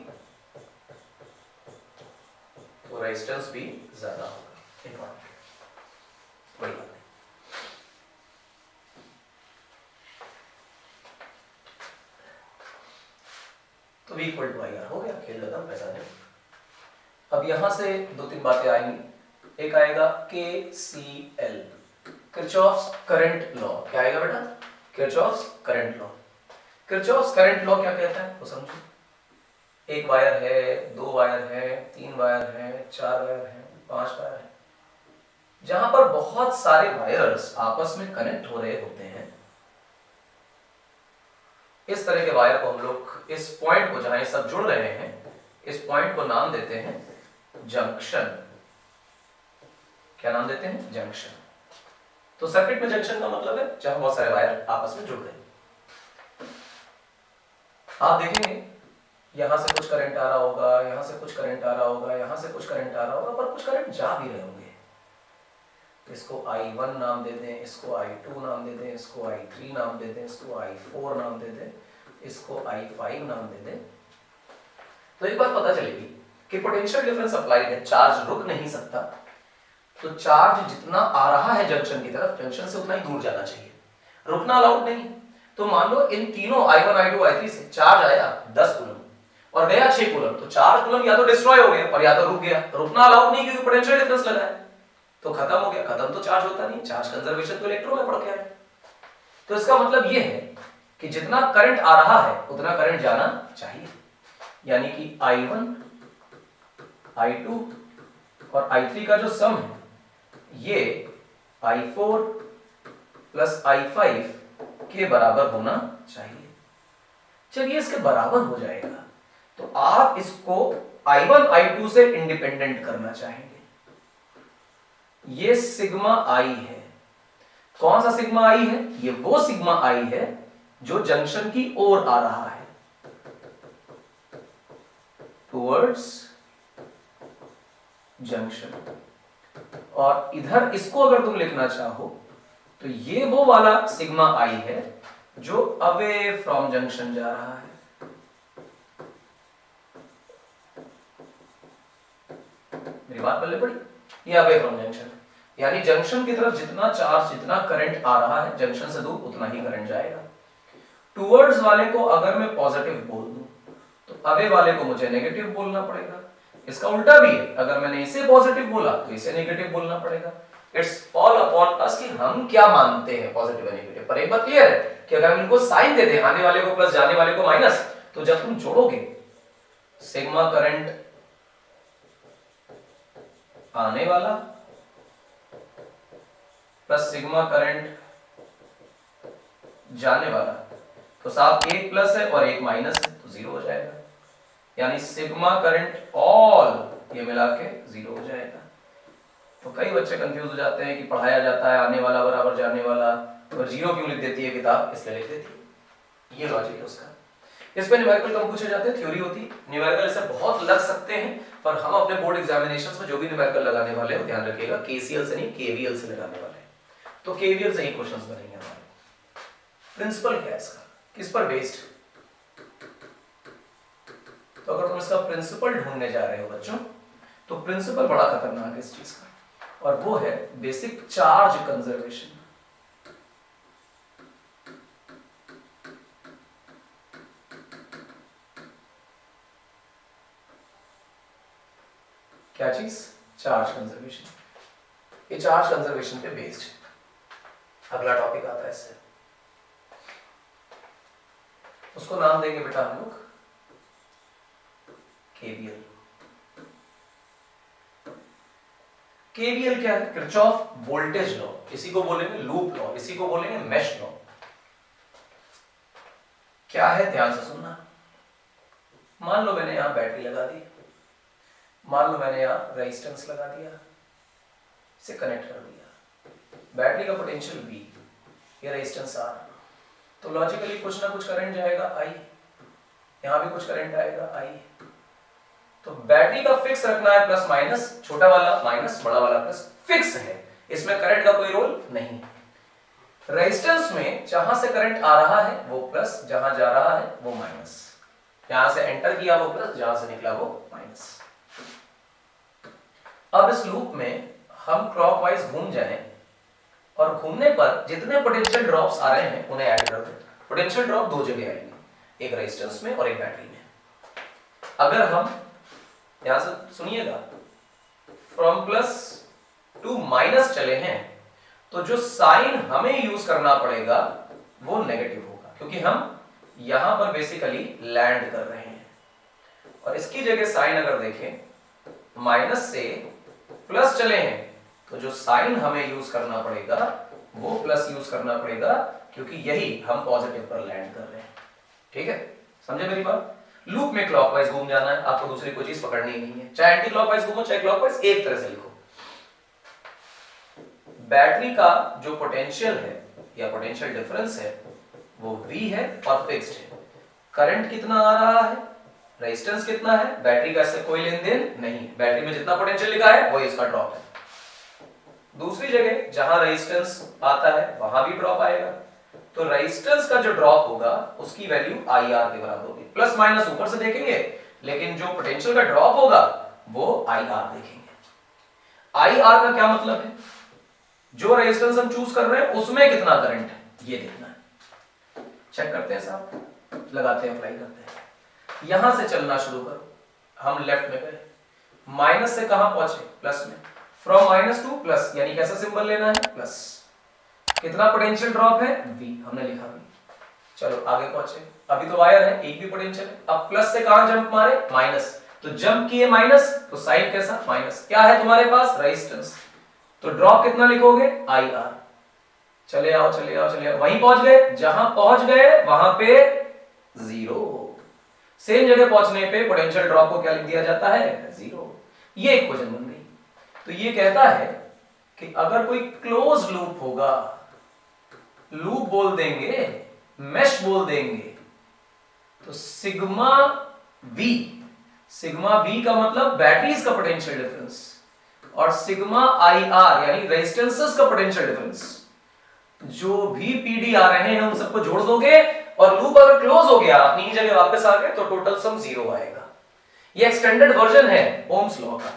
Speaker 1: तो रेजिस्टेंस भी ज्यादा होगा। बड़ी बात है। तो V इक्वल टू IR हो गया, खेल खत्म, पैसा नहीं। अब यहां से दो तीन बातें आएंगी। एक आएगा KCL, किरचॉफ्स करंट लॉ। क्या आएगा बेटा? Kirchhoff's current law. Kirchhoff's current law क्या कहता है वो समझो। एक वायर है, दो वायर है, तीन वायर है, चार वायर है, पांच वायर है, जहां पर बहुत सारे वायर्स आपस में कनेक्ट हो रहे होते हैं। इस तरह के वायर को हम लोग, इस पॉइंट को जहां ये सब जुड़ रहे हैं, इस पॉइंट को नाम देते हैं जंक्शन। क्या नाम देते हैं? जंक्शन। तो सर्किट में जंक्शन का मतलब है जहां बहुत सारे वायर आपस में जुड़ रहे हैं। आप देखेंगे यहां से कुछ करंट आ रहा होगा, यहां से कुछ करंट आ रहा होगा, यहां से कुछ करंट आ रहा होगा, पर कुछ करंट जा भी रहे होंगे। इसको I1 नाम दे दें, इसको I2 नाम दे दें, इसको I3 नाम दे दें, इसको I4 नाम दे दें, इसको I5 नाम दे दें। तो एक बात पता चलेगी कि पोटेंशियल डिफरेंस अप्लाइड है, चार्ज रुक नहीं सकता। तो चार्ज जितना आ रहा है जंक्शन की तरफ, जंक्शन से उतना ही दूर जाना चाहिए, रुकना अलाउड नहीं। तो मान लो इन तीनों I1, I2, I3 से चार्ज आया 10 कूलम और गया 6 कूलम, तो 4 कूलम या तो डिस्ट्रॉय हो गया और या तो रुक गया। रुकना अलाउड नहीं क्योंकि पोटेंशियल डिफरेंस लगा है, तो खत्म हो गया। खत्म तो चार्ज होता नहीं, चार्ज कंजर्वेशन तो इलेक्ट्रॉन में पड़ गया है। तो इसका मतलब ये है कि जितना करंट आ रहा है उतना करंट जाना चाहिए, यानी कि I1, I2 और I3 का जो सम है ये I4 प्लस I5 के बराबर होना चाहिए। जब ये इसके बराबर हो जाएगा तो आप इसको I1 I2 से इंडिपेंडेंट करना चाहेंगे। ये सिग्मा I है। कौन सा सिग्मा I है? ये वो सिग्मा I है जो जंक्शन की ओर आ रहा है, टुवर्ड्स जंक्शन। और इधर इसको अगर तुम लिखना चाहो तो ये वो वाला सिग्मा I है जो अवे फ्रॉम जंक्शन जा रहा है। मेरी बात पल्ले पड़ी? ये अवे फ्रॉम जंक्शन, यानी जंक्शन की तरफ जितना चार्ज, जितना करंट आ रहा है जंक्शन से दूर, उतना ही करंट जाएगा। टुवर्ड्स वाले को अगर मैं पॉजिटिव बोल दूं तो अवे वाले को मुझे नेगेटिव बोलना पड़ेगा। इसका उल्टा भी है, अगर मैंने इसे पॉजिटिव बोला तो इसे नेगेटिव बोलना पड़ेगा। इट्स ऑल अपॉन अस कि हम क्या मानते हैं पॉजिटिव और नेगेटिव। पर एक बात क्लियर है कि अगर हम इनको साइन दे दें, आने वाले को प्लस, जाने वाले को माइनस, तो जब तुम जोड़ोगे सिग्मा करंट आने वाला प्लस सिग्मा करंट जाने वाला, तो साथ एक प्लस है और एक माइनस है तो जीरो हो जाएगा। यानी सिग्मा करंट ऑल ये मिला के जीरो हो जाएगा। तो कई बच्चे कंफ्यूज हो जाते हैं कि पढ़ाया जाता है आने वाला बराबर जाने वाला, तो जीरो क्यों लिख देती है किताब? इसलिए लिख देती है। ये लॉजिक है उसका। इस पे न्यूमेरिकल कम पूछे जाते हैं, थ्योरी होती। न्यूमेरिकल इससे बहुत लग सकते हैं, पर हम अपने बोर्ड एग्जामिनेशंस में जो भी न्यूमेरिकल लगाने वाले हैं ध्यान रखिएगा केसीएल से नहीं केवीएल से लगाने वाले हैं। तो केवीएल से ही क्वेश्चंस बनेंगे हमारे। प्रिंसिपल क्या है इसका, किस पर बेस्ड? तो अगर तुम इसका प्रिंसिपल ढूंढने जा रहे हो बच्चों, तो प्रिंसिपल बड़ा खतरनाक है इस चीज का, और वो है बेसिक चार्ज कंजर्वेशन। क्या चीज? Charge conservation. ये चार्ज कंजर्वेशन पे बेस्ड है। अगला टॉपिक आता है इससे, उसको नाम देंगे बेटा हम लोग केवीएल। केवीएल क्या है? Kirchhoff voltage law. इसी को बोलेंगे लूप लॉ, इसी को बोलेंगे मेश लॉ। क्या है? ध्यान से सुनना। मान लो मैंने यहां बैटरी लगा दी, मान लो मैंने यहां रेजिस्टेंस लगा दिया, इसे कनेक्ट कर दिया। बैटरी का पोटेंशियल V, ये रेजिस्टेंस R, तो लॉजिकली कुछ ना कुछ करंट जाएगा I, यहां भी कुछ करंट आएगा I। तो बैटरी का फिक्स रखना है प्लस माइनस, छोटा वाला माइनस, बड़ा वाला प्लस, फिक्स है, इसमें करंट का कोई रोल नहीं। रेजिस्टेंस में जहां से करंट आ रहा है वो प्लस, जहां जा रहा है वो माइनस। यहां से एंटर किया वो प्लस, जहां से निकला वो माइनस। अब इस लूप में हम क्लॉकवाइज घूम जाएं और घूमने पर जितने पोटेंशियल ड्रॉप्स आ रहे हैं उन्हें ऐड कर दें। पोटेंशियल ड्रॉप दो जगह आएंगे, एक रेजिस्टेंस में और एक बैटरी में। अगर हम यहां से सुनिएगा फ्रॉम प्लस टू माइनस चले हैं, तो जो साइन हमें यूज करना पड़ेगा वो नेगेटिव होगा, क्योंकि हम यहां पर बेसिकली लैंड कर रहे हैं। और इसकी जगह साइन अगर देखें माइनस से प्लस चले हैं, तो जो साइन हमें यूज करना पड़ेगा वो प्लस यूज करना पड़ेगा, क्योंकि यही हम पॉजिटिव पर लैंड कर रहे हैं। ठीक है, समझे मेरी बात? लूप में क्लॉकवाइज घूम जाना है, आपको दूसरी कोई चीज पकड़नी नहीं है। चाहे एंटी क्लॉकवाइज घूमो चाहे क्लॉकवाइज, एक तरह से लिखो। बैटरी का जो पोटेंशियल है या पोटेंशियल डिफरेंस है वो V है और फिक्स्ड है। करंट कितना आ रहा है, रेजिस्टेंस कितना है, बैटरी का इससे कोई लेन देन नहीं। बैटरी में जितना पोटेंशियल लिखा है वही इसका ड्रॉप है। दूसरी जगह जहां रेजिस्टेंस आता है वहां भी ड्रॉप आएगा, तो रेजिस्टेंस का जो ड्रॉप होगा उसकी वैल्यू IR के बराबर होगी। प्लस माइनस ऊपर से देखेंगे, लेकिन जो पोटेंशियल का ड्रॉप होगा वो IR देखेंगे। IR का क्या मतलब है? जो रेजिस्टेंस हम चूज कर रहे हैं उसमें कितना करंट है ये देखना है। चेक करते हैं साहब, लगाते हैं, अप्लाई करते हैं। यहां से चलना शुरू करो, हम लेफ्ट में गए, माइनस से कहां पहुंचे? प्लस में। फ्रॉम माइनस टू प्लस, यानी कैसा सिंबल लेना है? प्लस। कितना पोटेंशियल ड्रॉप है? V, हमने लिखा V। चलो आगे पहुंचे, अभी तो वायर है, एक भी पोटेंशियल है। अब प्लस से कहां जंप मारे? माइनस, तो जंप किए माइनस, तो साइन कैसा? माइनस। क्या है तुम्हारे पास? रेजिस्टेंस, तो ड्रॉप कितना लिखोगे? IR। चले आओ चले आओ चले आओ, वहीं पहुंच गए, जहां पहुंच गए वहां पे जीरो। सेम जगह पहुंचने पे पोटेंशियल ड्रॉप को क्या लिख दिया जाता है, 0। ये इक्वेशन बन गई। तो ये कहता है कि अगर कोई क्लोज लूप होगा, लूप बोल देंगे, मेश बोल देंगे, तो सिग्मा वी का मतलब बैटरीज का पोटेंशियल डिफरेंस, और सिग्मा आई आर यानी रेजिस्टेंसेस का पोटेंशियल डिफरेंस, जो भी पीडी आ रहे हैं उन सबको जोड़ दोगे और लूप अगर क्लोज हो गया, अपनी ही जगह वापस आ गए, तो टोटल सम 0 आएगा। ये एक्सटेंडेड वर्जन है ओम्स लॉ का,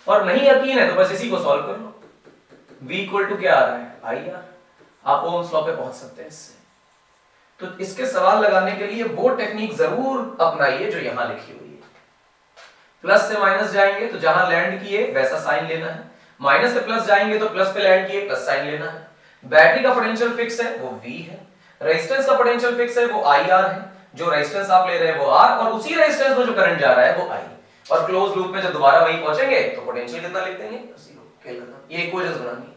Speaker 1: और नहीं यकीन है तो बस इसी को सॉल्व कर लो। v इक्वल टू क्या आ रहा है, आई आर। आप ओम्स लॉ पे पहुंच सकते हैं इससे। तो इसके सवाल लगाने के लिए वो टेक्निक जरूर अपनाइए जो यहां लिखी हुई है। प्लस से माइनस जाएंगे तो जहां लैंड किए वैसा साइन लेना है, माइनस से प्लस जाएंगे तो प्लस पे लैंड किए प्लस साइन लेना है। बैटरी का पोटेंशियल फिक्स है वो v है, रेजिस्टेंस का पोटेंशियल फिक्स है वो आई आर है, जो रेजिस्टेंस आप ले रहे हैं वो r, और उसी रेजिस्टेंस में जो करंट जा रहा है वो i, और क्लोज लूप में जब दोबारा वहीं पहुंचेंगे तो पोटेंशियल कितना लिख देंगे, 0। खेल खत्म। ये इक्वेशंस बनानी।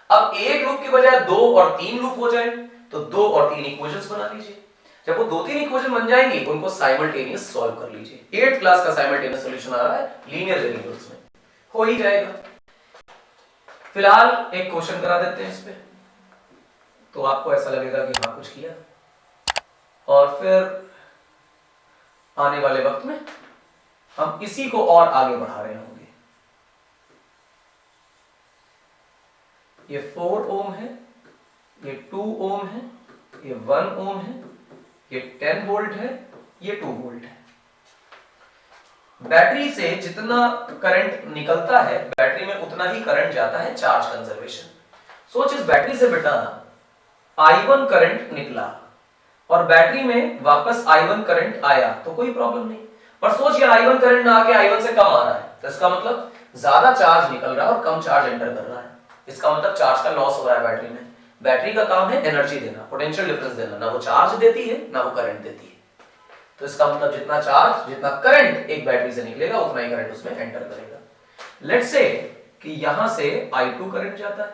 Speaker 1: अब एक लूप के बजाय 2 और 3 लूप हो जाए तो 2 और 3 इक्वेशंस बना लीजिए। जब वो 2-3 इक्वेशन बन जाएंगी उनको साइमल्टेनियस सॉल्व कर लीजिए। 8th क्लास का साइमल्टेनियस सॉल्यूशन आ रहा है लीनियर वेरिएबल्स में, हो ही जाएगा। फिलहाल एक क्वेश्चन करा देते हैं इस पे, तो आपको ऐसा लगेगा कि हाँ कुछ किया, और फिर आने वाले वक्त में हम इसी को और आगे बढ़ा रहे होंगे। ये 4 ओम है, ये 2 ओम है, ये 1 ओम है, ये 10 वोल्ट है, ये 2 वोल्ट है। बैटरी से जितना करंट निकलता है बैटरी में उतना ही करंट जाता है, चार्ज कंजर्वेशन। सोच, इस बैटरी से बेटा I1 करंट निकला और बैटरी में वापस I1 करंट आया तो कोई प्रॉब्लम नहीं, पर सोच ये I1 करंट ना आके I1 से कम आ रहा है, तो इसका मतलब ज्यादा चार्ज निकल रहा है और कम चार्ज एंटर कर रहा है। इसका मतलब चार्ज का लॉस हो रहा है बैटरी में। बैटरी का काम है एनर्जी देना, पोटेंशियल डिफरेंस देना, ना वो चार्ज देती है ना वो करंट देती है। तो इसका मतलब जितना चार्ज, जितना करंट एक बैटरी से निकलेगा उतना ही करंट उसमें एंटर करेगा। लेट्स से कि यहां से I2 करंट जाता है,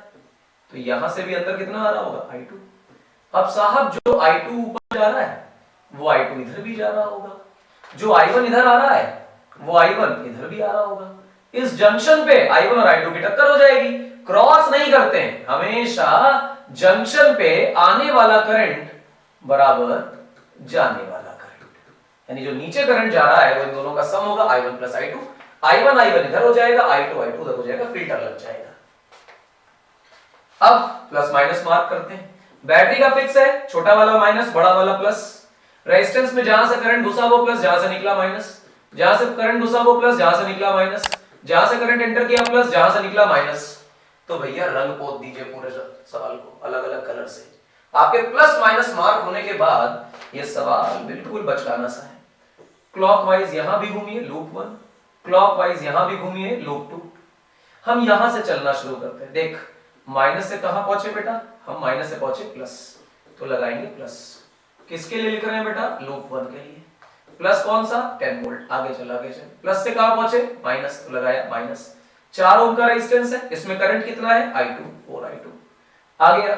Speaker 1: तो यहां से भी अंदर कितना आ रहा होगा, I2। अब साहब जो I2 ऊपर जा रहा है वो I2 इधर भी जा रहा होगा, जो I1 इधर आ रहा है वो I1 इधर भी आ रहा होगा। इस जंक्शन पे I1 और I2 की टक्कर हो जाएगी। क्रॉस नहीं करते हैं, हमेशा जंक्शन पे आने वाला करंट बराबर जाने वाला करंट, यानी जो नीचे करंट जा रहा है वो इन दोनों का सम होगा, I1 प्लस I2। I1 इधर हो जाएगा, I2 उधर हो जाएगा, फिल्टर लग जाएगा। अब प्लस माइनस मार्क करते हैं। बैटरी का फिक्स है, छोटा वाला माइनस बड़ा वाला प्लस। रेजिस्टेंस में जहां से करंट घुसा वो प्लस, जहां से निकला माइनस, जहां से करंट घुसा वो प्लस, जहां से निकला माइनस, जहां से करंट एंटर किया प्लस, जहां से निकला माइनस। तो भैया रंग पोत दीजिए पूरे सवाल को अलग अलग कलर से। आपके प्लस माइनस मार्क होने के बाद ये सवाल बिल्कुल बचकाना सा है। क्लॉकवाइज यहां भी घूमिए लूप 1, क्लॉकवाइज यहां भी घूमिए लूप 2। हम यहां से चलना शुरू करते हैं। देख, माइनस से कहां पहुंचे बेटा, हम माइनस से पहुंचे प्लस, तो लगाएंगे प्लस। किसके लिए लिख रहे हैं बेटा, लूप 1 के लिए। प्लस कौन सा, 10 वोल्ट। आगे चल आगे चल, प्लस से कहां पहुंचे, माइनस, तो लगाया माइनस। 4 ओम का रेजिस्टेंस है, इसमें करंट कितना है, I2, 4I2। आ गया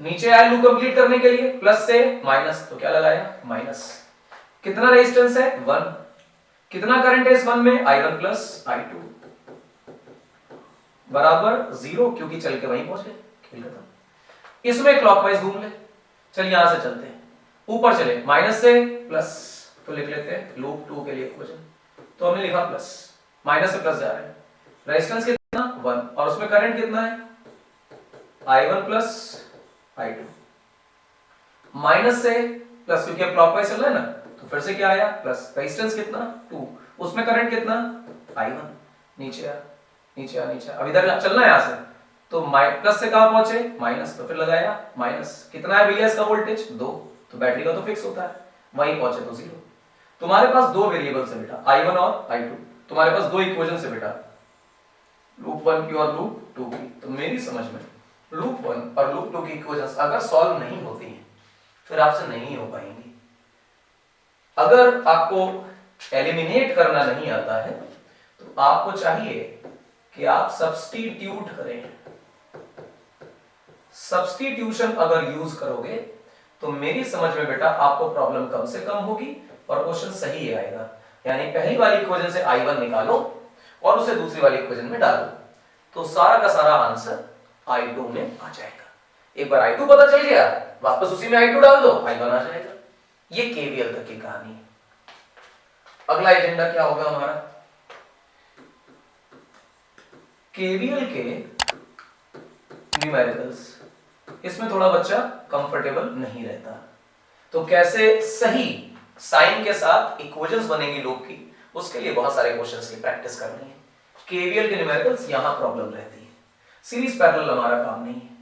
Speaker 1: नीचे आया लूप कंप्लीट करने के लिए, प्लस से माइनस, तो क्या लगाया, माइनस। कितना रेजिस्टेंस है, 1। कितना करंट है इस 1 में, I1 प्लस I2 बराबर 0, क्योंकि चल के वहीं पहुंचे, खेल खत्म। इसमें क्लॉकवाइज घूम ले। चल यहां से चलते हैं, ऊपर चले, माइनस से प्लस, तो लिख लेते हैं लूप 2 के लिए इक्वेशन। तो हमने लिखा प्लस, माइनस से प्लस जा रहे हैं। रेजिस्टेंस कितना, 1, और उसमें करंट कितना है, I1 प्लस I2। माइनस से प्लस, क्योंकि अब क्लॉकवाइज चल रहा है ना, तो फिर से क्या आया, प्लस। रेजिस्टेंस कितना, 2, उसमें करंट कितना, I1। नीचे आ नीचे आ नीचे आ, अब इधर चलना है यहां से, तो प्लस से कहां पहुंचे, माइनस, तो फिर लगाया माइनस। कितना है भैया इसका वोल्टेज, 2, तो बैटरी का तो फिक्स होता है, वहीं पहुंचे तो 0। तुम्हारे पास 2 वेरिएबल्स है बेटा, I1 और I2। तुम्हारे पास 2 इक्वेशंस है बेटा, लूप 1 की और लूप 2 की। तो मेरी समझ में लूप 1 और लूप 2 की इक्वेशंस अगर सॉल्व नहीं होती हैं फिर आपसे नहीं हो पाएंगी। अगर आपको एलिमिनेट करना नहीं आता है तो आपको चाहिए कि आप सब्स्टिट्यूट करें। सब्स्टिट्यूशन अगर यूज करोगे तो मेरी समझ में बेटा आपको प्रॉब्लम कम से कम होगी, और क्वेश्चन सही ही आएगा। यानी पहली वाली इक्वेशन से I1 निकालो और उसे दूसरी वाली इक्वेशन में डालो तो सारा का सारा आंसर I2 में आ जाएगा। एक बार I2 पता चल गया, वापस उसी में I2 डाल दो, I1 आ जाएगा। ये KVL तक की कहानी है। अगला एजेंडा क्या होगा हमारा? KVL के न्यूमेरिकल्स। इसमें थोड़ा बच्चा कंफर्टेबल नहीं रहता, तो कैसे सही साइन के साथ इक्वेशंस बनेंगी लूप की, उसके लिए बहुत सारे क्वेश्चंस की प्रैक्टिस करनी है। केवीएल के न्यूमेरिकल्स यहां प्रॉब्लम रहती है। सीरीज पैरेलल हमारा काम नहीं है।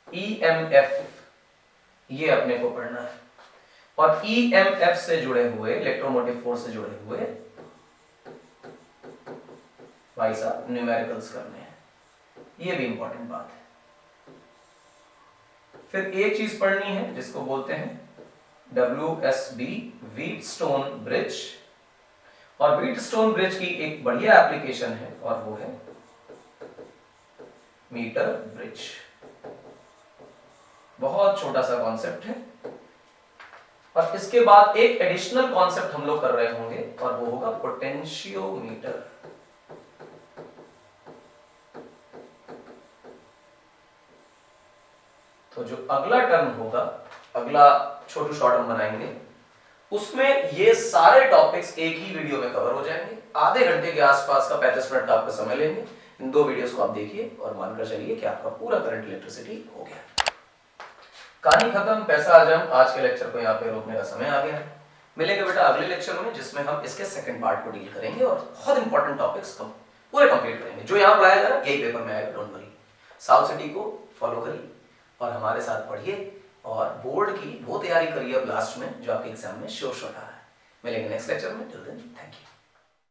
Speaker 1: ईएमएफ ये अपने को पढ़ना है और ईएमएफ से जुड़े हुए इलेक्ट्रोमोटिव फोर्स से जुड़े हुए भाई साहब न्यूमेरिकल्स करने हैं, ये भी इंपॉर्टेंट बात है। फिर एक चीज पढ़नी है जिसको बोलते हैं WSB व्हीटस्टोन ब्रिज, और व्हीटस्टोन ब्रिज की एक बढ़िया एप्लीकेशन है और वो है मीटर ब्रिज। बहुत छोटा सा कॉन्सेप्ट है और इसके बाद एक एडिशनल कॉन्सेप्ट हम लोग कर रहे होंगे और वो होगा पोटेंशियोमीटर। तो जो अगला टर्म होगा, अगला छोटू शॉर्ट हम बनाएंगे, उसमें ये सारे टॉपिक्स एक ही वीडियो में कवर हो जाएंगे। आधे घंटे के आसपास का 35 मिनट का आपका समय लेंगे। इन 2 वीडियोस को आप देखिए और मानकर चलिए कि आपका पूरा करंट इलेक्ट्रिसिटी हो गया। कहानी खत्म, पैसा हजम। आज के लेक्चर को यहाँ पे रोकने का समय आ गया है। मिलेंगे बेटा अगले लेक्चर में जिसमें हम इसके सेकंड पार्ट को डील करेंगे और बहुत इंपॉर्टेंट टॉपिक्स हम पूरे कंप्लीट करेंगे। जो यहाँ पढ़ाया जा रहा है यही पेपर में आएगा, डोंट वरी। साउथ सिटी को फॉलो करिए और हमारे साथ पढ़िए और बोर्ड की वो तैयारी करिए अब लास्ट में जो आपके एग्जाम में श्योर शॉट आ रहा है। मिलेंगे नेक्स्ट लेक्चर में। Till then thank you.